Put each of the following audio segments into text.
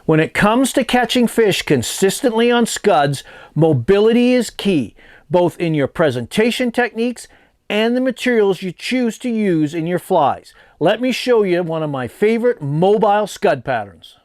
When it comes to catching fish consistently on scuds, mobility is key, both in your presentation techniques and the materials you choose to use in your flies. Let me show you one of my favorite mobile scud patterns.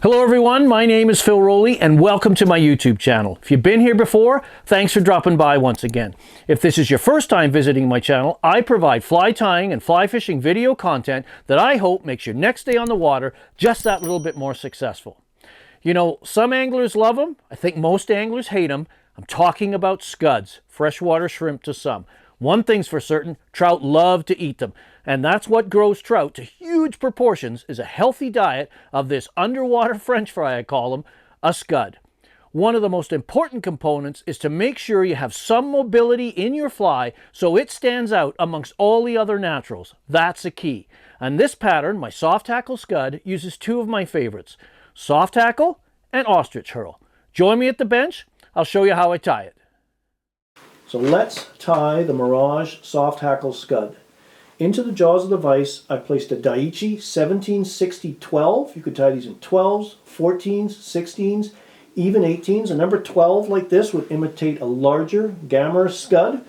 Hello everyone, my name is Phil Rowley and welcome to my YouTube channel. If you've been here before, thanks for dropping by once again. If this is your first time visiting my channel, I provide fly tying and fly fishing video content that I hope makes your next day on the water just that little bit more successful. You know, some anglers love them, I think most anglers hate them. I'm talking about scuds, freshwater shrimp to some. One thing's for certain, trout love to eat them. And that's what grows trout to huge proportions is a healthy diet of this underwater French fry, I call them, a scud. One of the most important components is to make sure you have some mobility in your fly so it stands out amongst all the other naturals. That's a key. And this pattern, my Soft Hackle Scud, uses two of my favorites, Soft Hackle and Ostrich Herl. Join me at the bench. I'll show you how I tie it. So let's tie the Mirage Soft Hackle Scud. Into the jaws of the vise, I placed a Daiichi 1760-12. You could tie these in 12s, 14s, 16s, even 18s. A number 12 like this would imitate a larger Gamma scud.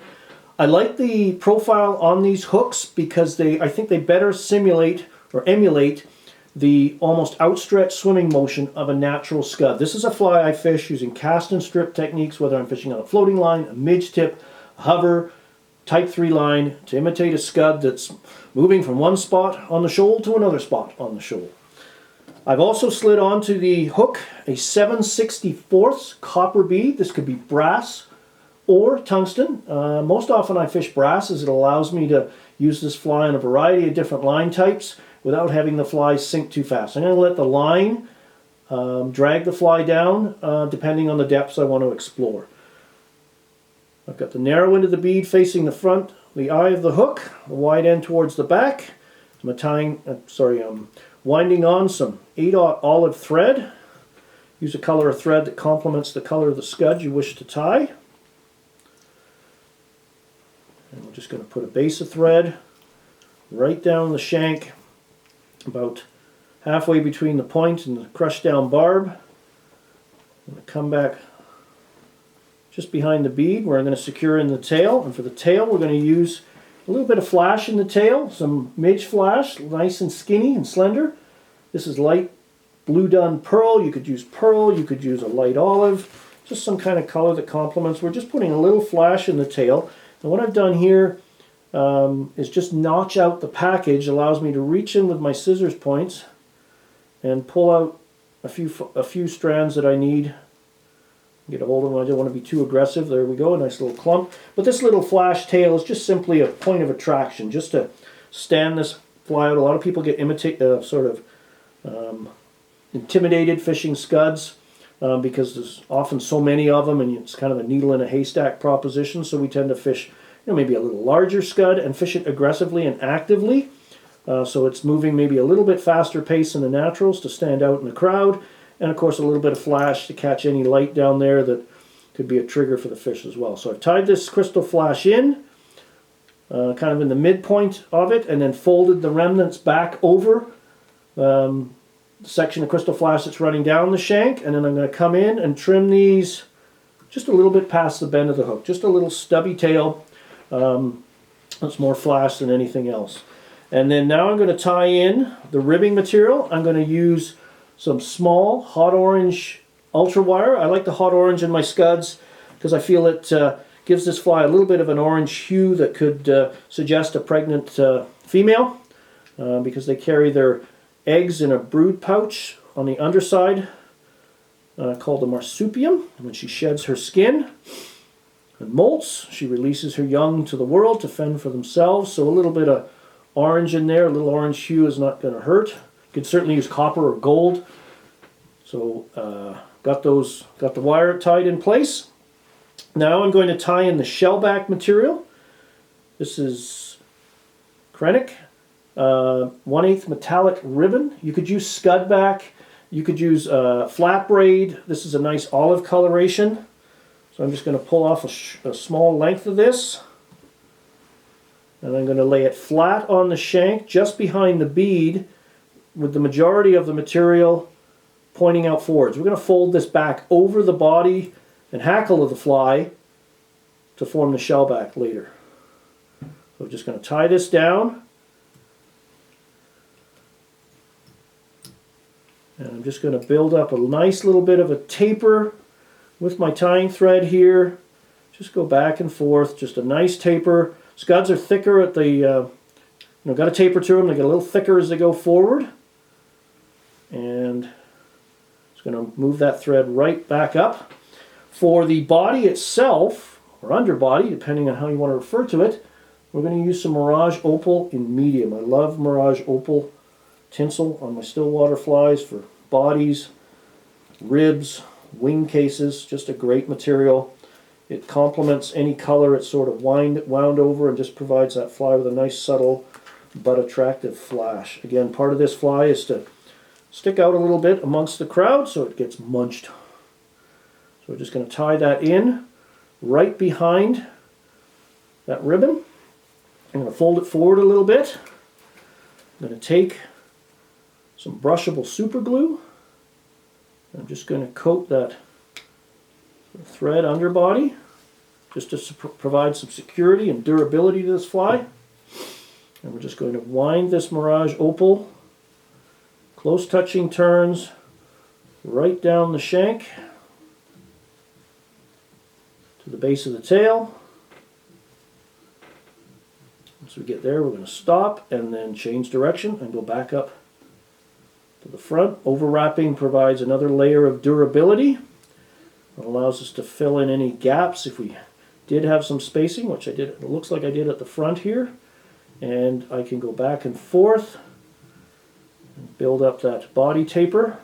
I like the profile on these hooks because I think they better simulate or emulate the almost outstretched swimming motion of a natural scud. This is a fly I fish using cast and strip techniques, whether I'm fishing on a floating line, a midge tip, a hover, type 3 line, to imitate a scud that's moving from one spot on the shoal to another spot on the shoal. I've also slid onto the hook a 7/64 copper bead. This could be brass or tungsten. Most often I fish brass as it allows me to use this fly in a variety of different line types without having the fly sink too fast. I'm going to let the line drag the fly down depending on the depths I want to explore. I've got the narrow end of the bead facing the front, the eye of the hook, the wide end towards the back. I'm winding on some 8/0 olive thread. Use a color of thread that complements the color of the scud you wish to tie. And we're just going to put a base of thread right down the shank, about halfway between the point and the crushed down barb. I'm going to come back just behind the bead where I'm going to secure in the tail. And for the tail, we're going to use a little bit of flash in the tail, some midge flash, nice and skinny and slender. This is light blue dun pearl. You could use pearl, you could use a light olive, just some kind of color that complements. We're just putting a little flash in the tail. And what I've done here is just notch out the package. Allows me to reach in with my scissors points and pull out a few strands that I need. Get a hold of them. I don't want to be too aggressive. There we go, a nice little clump. But this little flash tail is just simply a point of attraction, just to stand this fly out. A lot of people get intimidated fishing scuds because there's often so many of them, and it's kind of a needle in a haystack proposition. So we tend to fish, maybe a little larger scud and fish it aggressively and actively. So it's moving maybe a little bit faster pace than the naturals to stand out in the crowd. And of course a little bit of flash to catch any light down there that could be a trigger for the fish as well. So I've tied this crystal flash in, kind of in the midpoint of it, and then folded the remnants back over the section of crystal flash that's running down the shank. And then I'm going to come in and trim these just a little bit past the bend of the hook. Just a little stubby tail. That's more flash than anything else. And then now I'm going to tie in the ribbing material. I'm going to use some small hot orange ultra wire. I like the hot orange in my scuds because I feel it gives this fly a little bit of an orange hue that could suggest a pregnant female because they carry their eggs in a brood pouch on the underside called the marsupium. And when she sheds her skin and molts, she releases her young to the world to fend for themselves. So a little bit of orange in there, a little orange hue is not going to hurt. You could certainly use copper or gold. So got the wire tied in place. Now I'm going to tie in the shellback material. This is Kreinik 1/8 metallic ribbon. You could use Scudback You could use flat braid. This is a nice olive coloration. So I'm just going to pull off a small length of this. And I'm going to lay it flat on the shank just behind the bead with the majority of the material pointing out forwards. We're going to fold this back over the body and hackle of the fly to form the shellback later. So I'm just going to tie this down. And I'm just going to build up a nice little bit of a taper with my tying thread here. Just go back and forth, just a nice taper. Scuds are thicker at the, got a taper to them. They get a little thicker as they go forward. And just going to move that thread right back up. For the body itself, or underbody, depending on how you want to refer to it, we're going to use some Mirage Opal in medium. I love Mirage Opal tinsel on my still water flies for bodies, ribs, wing cases. Just a great material. It complements any color. It's sort of wound over and just provides that fly with a nice subtle but attractive flash. Again, part of this fly is to stick out a little bit amongst the crowd so it gets munched. So we're just going to tie that in right behind that ribbon. I'm going to fold it forward a little bit. I'm going to take some brushable super glue. I'm just going to coat that thread underbody just to provide some security and durability to this fly. And we're just going to wind this Mirage Opal, close touching turns, right down the shank to the base of the tail. Once we get there, we're going to stop and then change direction and go back up to the front. Overwrapping provides another layer of durability. It allows us to fill in any gaps if we did have some spacing, which I did. It looks like I did at the front here. And I can go back and forth and build up that body taper.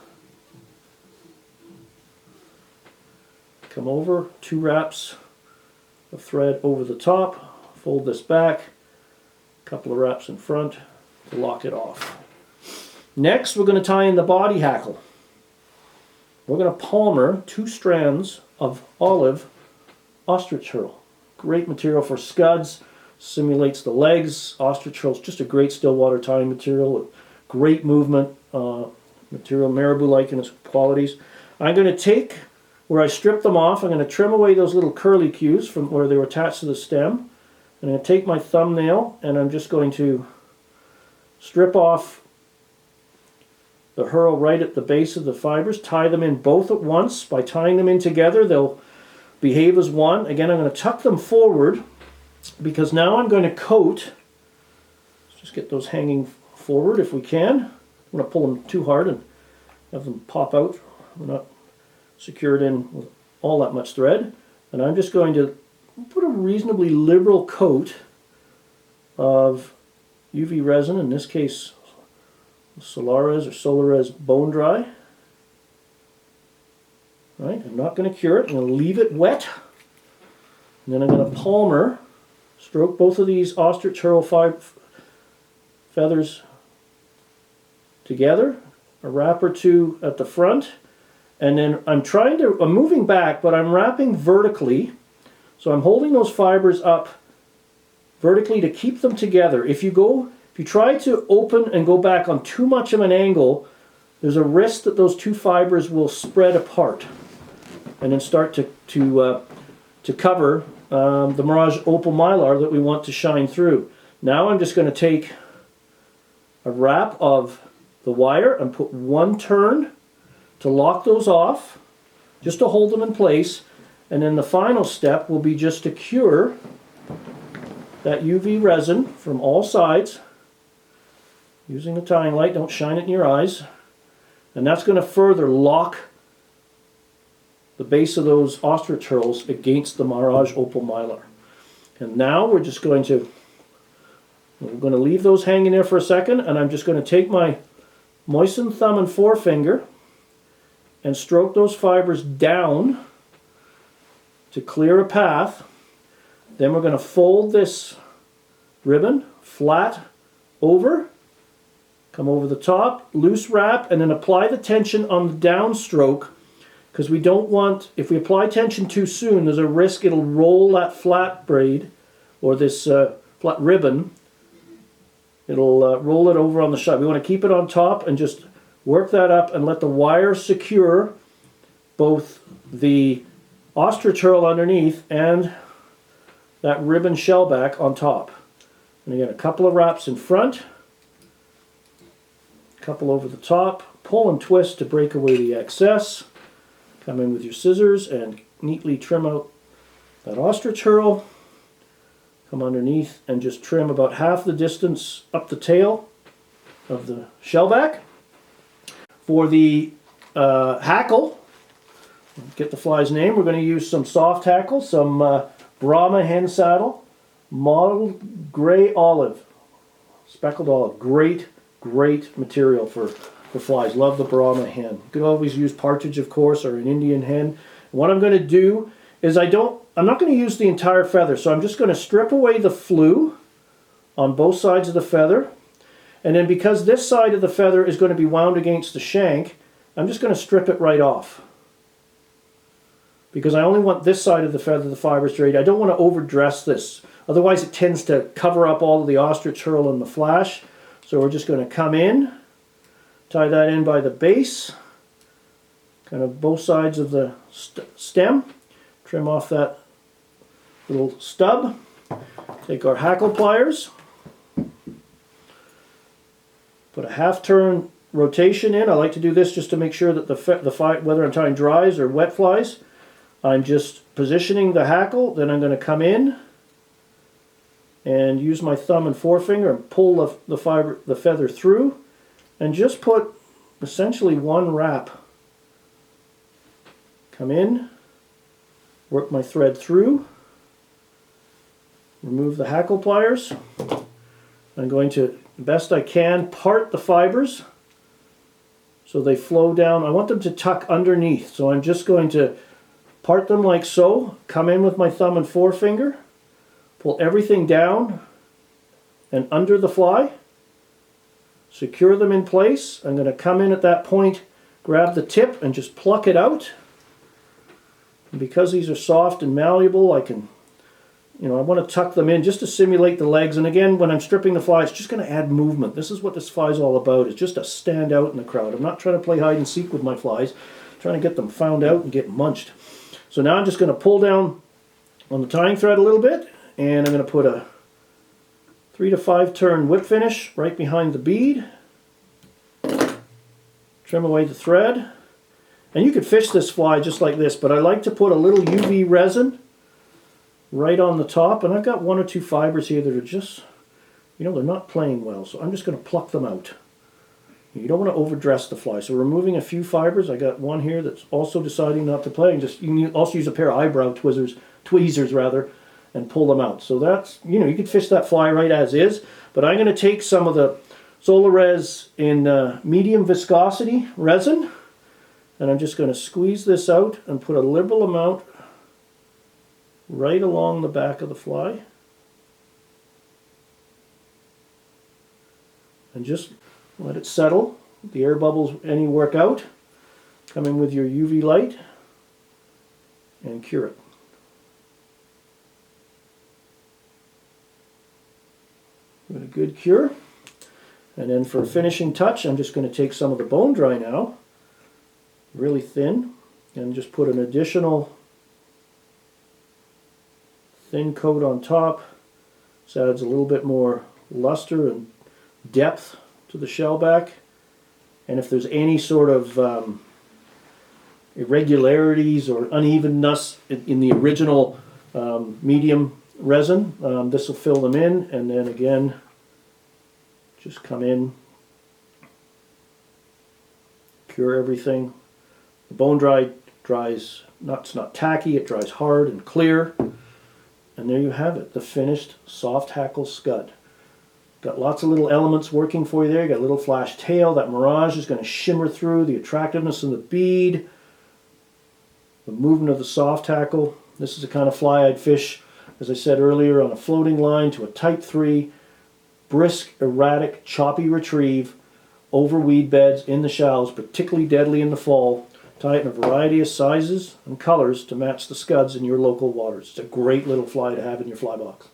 Come over, 2 wraps of thread over the top, fold this back, a couple of wraps in front to lock it off. Next, we're going to tie in the body hackle. We're going to palmer 2 strands of olive ostrich hurl. Great material for scuds, simulates the legs. Ostrich hurl is just a great still water tying material, great movement material, marabou-like in its qualities. I'm going to take, where I stripped them off, I'm going to trim away those little curly cues from where they were attached to the stem. I'm going to take my thumbnail and I'm just going to strip off the hurl right at the base of the fibers, tie them in both at once. By tying them in together, they'll behave as one. Again, I'm going to tuck them forward because now I'm going to coat. Let's just get those hanging forward if we can. I'm going to pull them too hard and have them pop out. We're not secured in with all that much thread. And I'm just going to put a reasonably liberal coat of UV resin, in this case Solares or Solares Bone Dry. Right, I'm not going to cure it. I'm going to leave it wet. And then I'm going to palmer, stroke both of these ostrich hurl feathers together, a wrap or 2 at the front, and then I'm moving back, but I'm wrapping vertically. So I'm holding those fibers up vertically to keep them together. If you try to open and go back on too much of an angle, there's a risk that those 2 fibers will spread apart and then start to cover the Mirage Opal Mylar that we want to shine through. Now I'm just going to take a wrap of the wire and put 1 turn to lock those off, just to hold them in place, and then the final step will be just to cure that UV resin from all sides using the tying light. Don't shine it in your eyes. And that's going to further lock the base of those ostrich hurls against the Mirage Opal Mylar. And now we're going to leave those hanging there for a second, and I'm just going to take my moistened thumb and forefinger and stroke those fibers down to clear a path. Then we're going to fold this ribbon flat over, come over the top, loose wrap, and then apply the tension on the downstroke, because we don't want, if we apply tension too soon, there's a risk it'll roll that flat braid, or this flat ribbon, it'll roll it over on the side. We want to keep it on top and just work that up and let the wire secure both the ostrich hurl underneath and that ribbon shellback on top. And again, a couple of wraps in front, a couple over the top, pull and twist to break away the excess. Come in with your scissors and neatly trim out that ostrich hurl. Come underneath and just trim about half the distance up the tail of the shellback. For the hackle, get the fly's name, we're going to use some soft hackle, some Brahma hen saddle, mottled gray olive, speckled olive. Great, great material for flies. Love the Brahma hen. You could always use partridge, of course, or an Indian hen. And what I'm going to do is I'm not going to use the entire feather, so I'm just going to strip away the flue on both sides of the feather. And then because this side of the feather is going to be wound against the shank, I'm just going to strip it right off. Because I only want this side of the feather, the fiber straight. I don't want to overdress this. Otherwise it tends to cover up all of the ostrich hurl and the flash. So we're just going to come in, tie that in by the base, kind of both sides of the stem, trim off that little stub, take our hackle pliers, put a half turn rotation in. I like to do this just to make sure that whether I'm tying dries or wet flies, I'm just positioning the hackle, then I'm going to come in and use my thumb and forefinger and pull the feather through and just put essentially one wrap. Come in, work my thread through, remove the hackle pliers. I'm going to, best I can, part the fibers so they flow down. I want them to tuck underneath, so I'm just going to part them like so, come in with my thumb and forefinger, pull everything down and under the fly, secure them in place. I'm going to come in at that point, grab the tip and just pluck it out. And because these are soft and malleable, I can, I want to tuck them in just to simulate the legs. And again, when I'm stripping the fly, it's just going to add movement. This is what this fly is all about. It's just to stand out in the crowd. I'm not trying to play hide and seek with my flies. I'm trying to get them found out and get munched. So now I'm just going to pull down on the tying thread a little bit, and I'm going to put a 3 to 5 turn whip finish right behind the bead. Trim away the thread. And you could fish this fly just like this, but I like to put a little UV resin right on the top, and I've got 1 or 2 fibers here that are just, they're not playing well, so I'm just going to pluck them out. You don't want to overdress the fly, so removing a few fibers. I got one here that's also deciding not to play, and you can also use a pair of eyebrow tweezers rather, and pull them out. So that's, you could fish that fly right as is, but I'm going to take some of the Solarez in medium viscosity resin, and I'm just going to squeeze this out and put a liberal amount right along the back of the fly. And just let it settle. The air bubbles, any work out. Come in with your UV light and cure it. With a good cure. And then for a finishing touch, I'm just going to take some of the bone dry now, really thin, and just put an additional thin coat on top. This adds a little bit more luster and depth to the shellback. And if there's any sort of irregularities or unevenness in the original medium resin, this will fill them in. And then again, just come in, cure everything. The bone dry dries, it's not tacky, it dries hard and clear. And there you have it, the finished soft hackle scud. Got lots of little elements working for you there. You got a little flash tail. That Mirage is going to shimmer through. The attractiveness of the bead. The movement of the soft hackle. This is the kind of fly I'd fish, as I said earlier, on a floating line to a type 3. Brisk, erratic, choppy retrieve over weed beds in the shallows, particularly deadly in the fall. Tie it in a variety of sizes and colors to match the scuds in your local waters. It's a great little fly to have in your fly box.